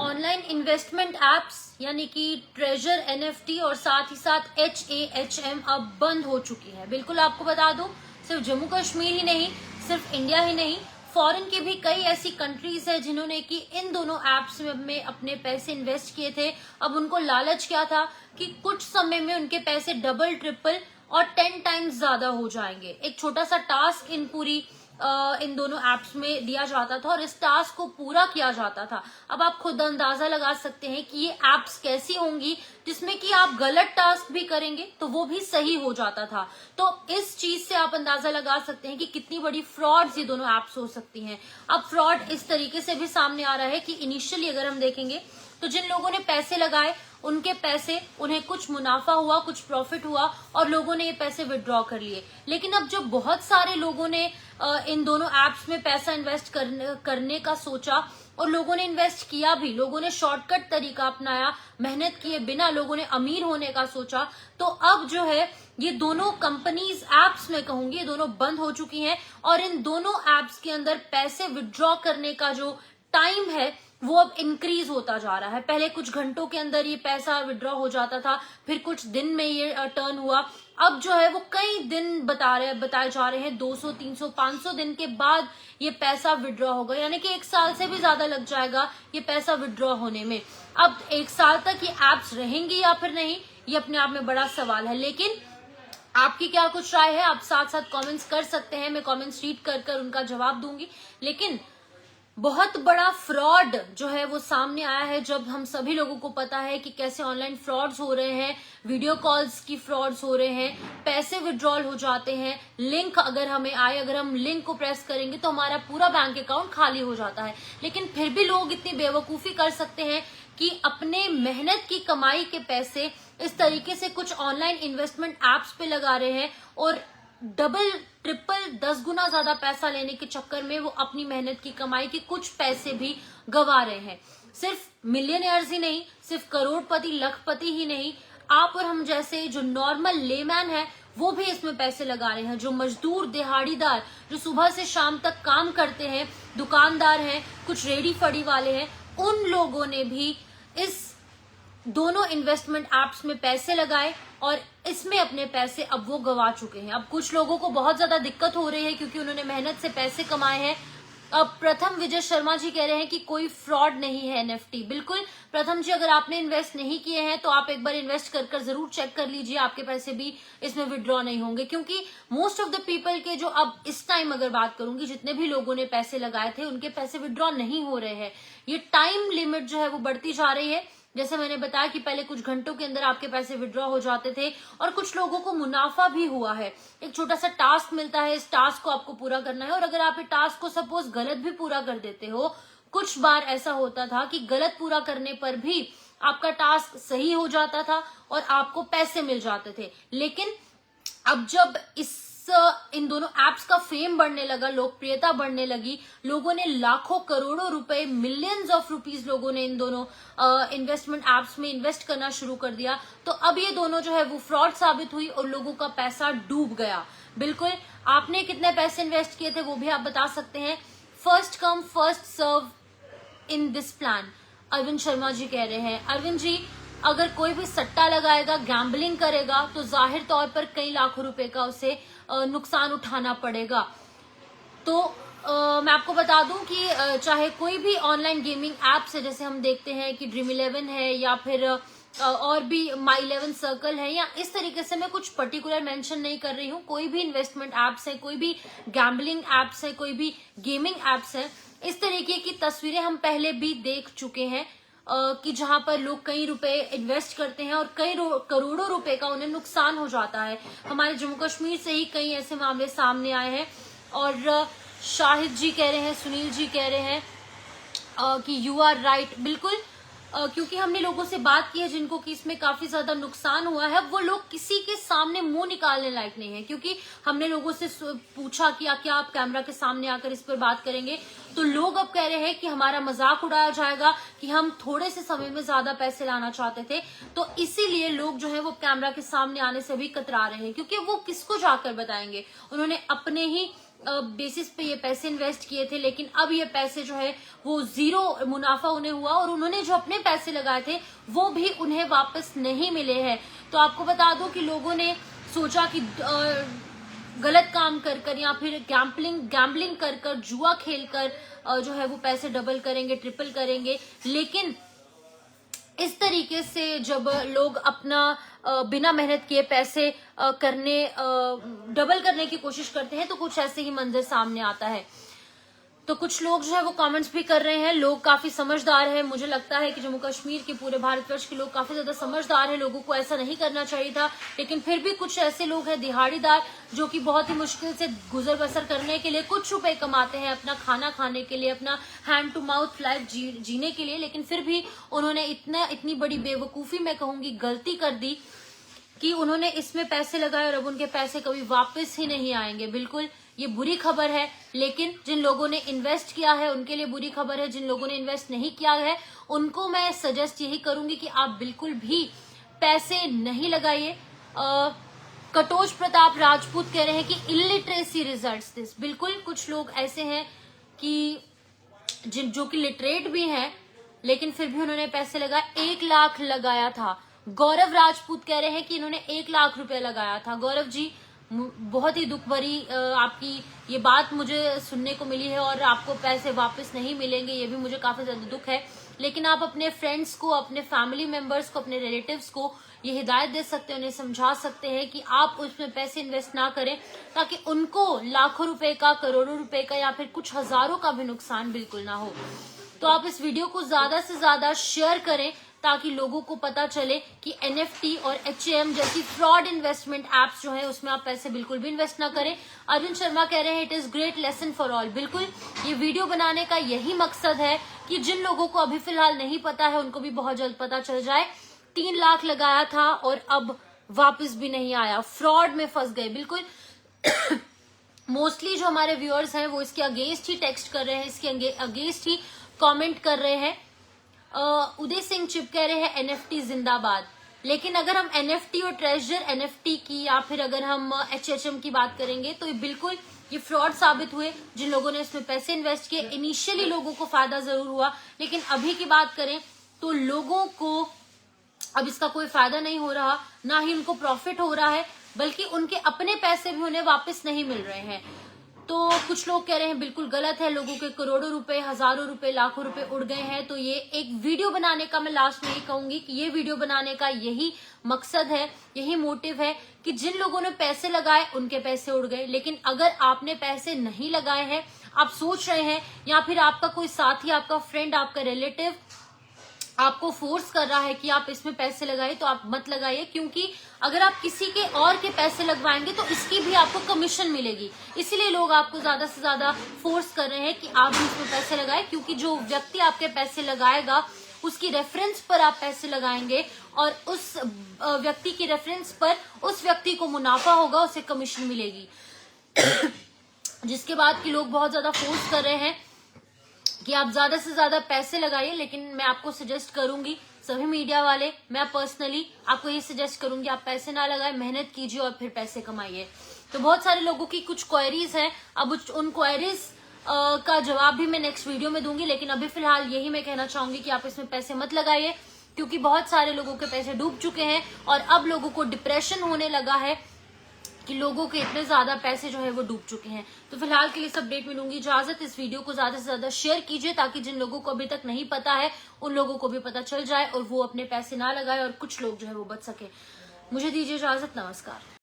Online investment apps यानी कि treasure, NFT और साथ ही साथ HAHM अब बंद हो चुकी है। बिल्कुल आपको बता दूं, सिर्फ जम्मू कश्मीर ही नहीं, सिर्फ इंडिया ही नहीं, फॉरेन की भी कई ऐसी कंट्रीज है जिन्होंने कि इन दोनों एप्स में अपने पैसे इन्वेस्ट किए थे। अब उनको लालच क्या था कि कुछ समय में उनके पैसे डबल, ट्रिपल और 10 टाइम्स ज्यादा हो जाएंगे। एक छोटा सा टास्क इन दोनों एप्स में दिया जाता था और इस टास्क को पूरा किया जाता था। अब आप खुद अंदाजा लगा सकते हैं कि ये एप्स कैसी होंगी जिसमें कि आप गलत टास्क भी करेंगे तो वो भी सही हो जाता था। तो इस चीज से आप अंदाजा लगा सकते हैं कि कितनी बड़ी फ्रॉड्स ये दोनों एप्स हो सकती हैं। अब फ्रॉड इस तरीके से भी सामने आ रहा है कि इनिशियली अगर हम देखेंगे तो जिन लोगों ने पैसे लगाए उनके पैसे, उन्हें कुछ मुनाफा हुआ, कुछ प्रॉफिट हुआ और लोगों ने ये पैसे विड्रॉ कर लिए। लेकिन अब जब बहुत सारे लोगों ने इन दोनों एप्स में पैसा इन्वेस्ट करने का सोचा और लोगों ने इन्वेस्ट किया भी, लोगों ने शॉर्टकट तरीका अपनाया, मेहनत किए बिना लोगों ने अमीर होने का सोचा, तो अब जो है ये दोनों कंपनीज, एप्स में कहूंगी, ये दोनों बंद हो चुकी हैं और इन दोनों एप्स के अंदर पैसे विड्रॉ करने का जो टाइम है वो अब इंक्रीज होता जा रहा है। पहले कुछ घंटों के अंदर ये पैसा विड्रॉ हो जाता था, फिर कुछ दिन में ये टर्न हुआ, अब जो है वो कई दिन बताए जा रहे हैं, 200, 300, 500 दिन के बाद ये पैसा विड्रॉ होगा, यानी कि 1 साल से भी ज्यादा लग जाएगा ये पैसा विड्रॉ होने में। अब 1 साल तक ये एप्स रहेंगी या फिर नहीं, ये अपने आप में बड़ा सवाल है। लेकिन आपकी क्या कुछ राय है, आप साथ साथ कमेंट्स कर सकते हैं, मैं कमेंट्स रीड कर उनका जवाब दूंगी। लेकिन बहुत बड़ा फ्रॉड जो है वो सामने आया है, जब हम सभी लोगों को पता है कि कैसे ऑनलाइन फ्रॉड्स हो रहे हैं, वीडियो कॉल्स की फ्रॉड्स हो रहे हैं, पैसे विड्रॉल हो जाते हैं, लिंक अगर हमें आए, अगर हम लिंक को प्रेस करेंगे तो हमारा पूरा बैंक अकाउंट खाली हो जाता है। लेकिन फिर भी लोग इतनी बेवकूफी कर सकते हैं कि अपने मेहनत की कमाई के पैसे इस तरीके से कुछ ऑनलाइन इन्वेस्टमेंट एप्स पे लगा रहे हैं और डबल, ट्रिपल, 10 गुना ज्यादा पैसा लेने के चक्कर में वो अपनी मेहनत की कमाई के कुछ पैसे भी गवा रहे हैं। सिर्फ मिलियनियर्स ही नहीं, सिर्फ करोड़पति, लखपति ही नहीं, आप और हम जैसे जो नॉर्मल लेमैन है वो भी इसमें पैसे लगा रहे हैं। जो मजदूर, दिहाड़ीदार, जो सुबह से शाम तक काम करते हैं, दुकानदार हैं, कुछ रेडी फड़ी वाले हैं, उन लोगों ने भी इस दोनों इन्वेस्टमेंट एप्स में पैसे लगाए और इसमें अपने पैसे अब वो गवा चुके हैं। अब कुछ लोगों को बहुत ज्यादा दिक्कत हो रही है क्योंकि उन्होंने मेहनत से पैसे कमाए हैं। अब प्रथम विजय शर्मा जी कह रहे हैं कि कोई फ्रॉड नहीं है एनएफटी। बिल्कुल प्रथम जी, अगर आपने इन्वेस्ट नहीं किए हैं तो आप एक बार इन्वेस्ट कर जरूर चेक कर लीजिए, आपके पैसे भी इसमें विड्रॉ नहीं होंगे। क्योंकि मोस्ट ऑफ द पीपल के जो, अब इस टाइम अगर बात करूंगी, जितने भी लोगों ने पैसे लगाए थे उनके पैसे विड्रॉ नहीं हो रहे हैं। ये टाइम लिमिट जो है वो बढ़ती जा रही है। जैसे मैंने बताया कि पहले कुछ घंटों के अंदर आपके पैसे विड्रॉ हो जाते थे और कुछ लोगों को मुनाफा भी हुआ है। एक छोटा सा टास्क मिलता है, इस टास्क को आपको पूरा करना है और अगर आप ये टास्क को सपोज गलत भी पूरा कर देते हो, कुछ बार ऐसा होता था कि गलत पूरा करने पर भी आपका टास्क सही हो जाता था और आपको पैसे मिल जाते थे। लेकिन अब जब इन दोनों एप्स का फेम बढ़ने लगा, लोकप्रियता बढ़ने लगी, लोगों ने लाखों करोड़ों रुपए, मिलियंस ऑफ रुपीज लोगों ने इन दोनों इन्वेस्टमेंट एप्स में इन्वेस्ट करना शुरू कर दिया, तो अब ये दोनों जो है वो फ्रॉड साबित हुई और लोगों का पैसा डूब गया। बिल्कुल, आपने कितने पैसे इन्वेस्ट किए थे वो भी आप बता सकते हैं। First come first serve in this plan, Arvind Sharma ji कह रहे हैं। अरविंद जी, अगर कोई भी सट्टा लगाएगा, गैम्बलिंग करेगा तो जाहिर तौर पर कई लाखों रुपए का उसे नुकसान उठाना पड़ेगा। तो मैं आपको बता दूं कि चाहे कोई भी ऑनलाइन गेमिंग एप्स है, जैसे हम देखते हैं कि ड्रीम 11 है या फिर और भी माई 11 सर्कल है, या इस तरीके से मैं कुछ पर्टिकुलर मेंशन नहीं कर रही हूँ, कोई भी इन्वेस्टमेंट एप्स है, कोई भी गैम्बलिंग एप्स है, कोई भी गेमिंग एप्स है, इस तरीके की तस्वीरें हम पहले भी देख चुके हैं कि जहां पर लोग कई रुपए इन्वेस्ट करते हैं और कई करोड़ों रुपए का उन्हें नुकसान हो जाता है। हमारे जम्मू कश्मीर से ही कई ऐसे मामले सामने आए हैं। और शाहिद जी कह रहे हैं, सुनील जी कह रहे हैं कि यू आर राइट। बिल्कुल, क्योंकि हमने लोगों से बात की है जिनको कि इसमें काफी ज्यादा नुकसान हुआ है, वो लोग किसी के सामने मुंह निकालने लायक नहीं है। क्योंकि हमने लोगों से पूछा कि क्या आप कैमरा के सामने आकर इस पर बात करेंगे, तो लोग अब कह रहे हैं कि हमारा मजाक उड़ाया जाएगा कि हम थोड़े से समय में ज्यादा पैसे लाना चाहते थे। तो इसीलिए लोग जो है वो कैमरा के सामने आने से भी कतरा रहे हैं, क्योंकि वो किसको जाकर बताएंगे। उन्होंने अपने ही बेसिस पे ये पैसे इन्वेस्ट किए थे, लेकिन अब ये पैसे जो है वो जीरो मुनाफा उन्हें हुआ और उन्होंने जो अपने पैसे लगाए थे वो भी उन्हें वापस नहीं मिले हैं। तो आपको बता दो कि लोगों ने सोचा कि गलत काम कर या फिर गैम्बलिंग कर जुआ खेलकर जो है वो पैसे डबल करेंगे, ट्रिपल करेंगे, लेकिन इस तरीके से जब लोग अपना बिना मेहनत किए पैसे डबल करने की कोशिश करते हैं तो कुछ ऐसे ही मंजर सामने आता है। तो कुछ लोग जो है वो कमेंट्स भी कर रहे हैं, लोग काफी समझदार हैं। मुझे लगता है कि जम्मू कश्मीर के पूरे भारतवर्ष के लोग काफी ज्यादा समझदार हैं, लोगों को ऐसा नहीं करना चाहिए था, लेकिन फिर भी कुछ ऐसे लोग हैं दिहाड़ीदार जो कि बहुत ही मुश्किल से गुजर बसर करने के लिए कुछ रुपए कमाते हैं, अपना खाना खाने के लिए, अपना हैंड टू माउथ लाइफ जीने के लिए, लेकिन फिर भी उन्होंने इतनी बड़ी बेवकूफी, मैं कहूंगी गलती कर दी कि उन्होंने इसमें पैसे लगाए और अब उनके पैसे कभी वापस ही नहीं आएंगे। बिल्कुल ये बुरी खबर है, लेकिन जिन लोगों ने इन्वेस्ट किया है उनके लिए बुरी खबर है। जिन लोगों ने इन्वेस्ट नहीं किया है उनको मैं सजेस्ट यही करूंगी कि आप बिल्कुल भी पैसे नहीं लगाइए। कटोच प्रताप राजपूत कह रहे हैं कि इलिटरेसी रिजल्ट्स दिस। बिल्कुल कुछ लोग ऐसे हैं कि जो कि लिटरेट भी हैं, लेकिन फिर भी उन्होंने पैसे लगाए। 1 लाख लगाया था। गौरव राजपूत कह रहे हैं कि इन्होंने 1 लाख रुपए लगाया था। गौरव जी, बहुत ही दुख भरी आपकी ये बात मुझे सुनने को मिली है और आपको पैसे वापस नहीं मिलेंगे, ये भी मुझे काफी ज्यादा दुख है। लेकिन आप अपने फ्रेंड्स को, अपने फैमिली मेंबर्स को, अपने रिलेटिव्स को ये हिदायत दे सकते हैं, उन्हें समझा सकते हैं कि आप उसमें पैसे इन्वेस्ट ना करें, ताकि उनको लाखों रुपए का, करोड़ों रुपए का या फिर कुछ हजारों का भी नुकसान बिल्कुल ना हो। तो आप इस वीडियो को ज्यादा से ज्यादा शेयर करें ताकि लोगों को पता चले कि NFT और HAM जैसी फ्रॉड इन्वेस्टमेंट एप्स जो है उसमें आप पैसे बिल्कुल भी इन्वेस्ट ना करें। अर्जुन शर्मा कह रहे हैं it is great lesson for all. बिल्कुल ये वीडियो बनाने का यही मकसद है कि जिन लोगों को अभी फिलहाल नहीं पता है उनको भी बहुत जल्द पता चल जाए। 3 लाख लगाया था और अब वापस भी नहीं आया, फ्रॉड में फंस गए। बिल्कुल मोस्टली जो हमारे व्यूअर्स हैं वो इसके अगेंस्ट ही टेक्स्ट कर रहे हैं, इसके अगेंस्ट ही कमेंट कर रहे हैं। उदय सिंह चिप कह रहे हैं NFT जिंदाबाद। लेकिन अगर हम NFT और ट्रेजर NFT की या फिर अगर हम HHM की बात करेंगे तो बिल्कुल ये फ्रॉड साबित हुए। जिन लोगों ने इसमें पैसे इन्वेस्ट किए, इनिशियली लोगों को फायदा जरूर हुआ, लेकिन अभी की बात करें तो लोगों को अब इसका कोई फायदा नहीं हो रहा, ना ही उनको प्रॉफिट हो रहा है, बल्कि उनके अपने पैसे भी उन्हें वापस नहीं मिल रहे हैं। तो कुछ लोग कह रहे हैं बिल्कुल गलत है, लोगों के करोड़ों रुपए, हजारों रुपए, लाखों रुपए उड़ गए हैं। तो ये एक वीडियो बनाने का मैं लास्ट में यही कहूंगी कि ये वीडियो बनाने का यही मकसद है, यही मोटिव है कि जिन लोगों ने पैसे लगाए उनके पैसे उड़ गए। लेकिन अगर आपने पैसे नहीं लगाए हैं, आप सोच रहे हैं या फिर आपका कोई साथी, आपका फ्रेंड, आपका रिलेटिव आपको फोर्स कर रहा है कि आप इसमें पैसे लगाइए, तो आप मत लगाइए, क्योंकि अगर आप किसी के और के पैसे लगवाएंगे तो इसकी भी आपको कमीशन मिलेगी। इसीलिए लोग आपको ज्यादा से ज्यादा फोर्स कर रहे हैं कि आप भी इसमें पैसे लगाएं, क्योंकि जो व्यक्ति आपके पैसे लगाएगा उसकी रेफरेंस पर आप पैसे लगाएंगे और उस व्यक्ति की रेफरेंस पर उस व्यक्ति को मुनाफा होगा, उसे कमीशन मिलेगी। जिसके बाद कि लोग बहुत ज्यादा फोर्स कर रहे हैं कि आप ज्यादा से ज्यादा पैसे लगाइए। लेकिन मैं आपको सजेस्ट करूंगी, सभी मीडिया वाले, मैं पर्सनली आपको ये सजेस्ट करूंगी आप पैसे ना लगाएं, मेहनत कीजिए और फिर पैसे कमाइए। तो बहुत सारे लोगों की कुछ क्वेरीज हैं, अब उन क्वेरीज का जवाब भी मैं नेक्स्ट वीडियो में दूंगी, लेकिन अभी फिलहाल यही मैं कहना चाहूंगी कि आप इसमें पैसे मत लगाइए, क्योंकि बहुत सारे लोगों के पैसे डूब चुके हैं और अब लोगों को डिप्रेशन होने लगा है कि लोगों के इतने ज्यादा पैसे जो है वो डूब चुके हैं। तो फिलहाल के लिए इस अपडेट में लूंगी इजाजत। इस वीडियो को ज्यादा से ज्यादा शेयर कीजिए ताकि जिन लोगों को अभी तक नहीं पता है उन लोगों को भी पता चल जाए और वो अपने पैसे ना लगाए और कुछ लोग जो है वो बच सके। मुझे दीजिए इजाजत, नमस्कार।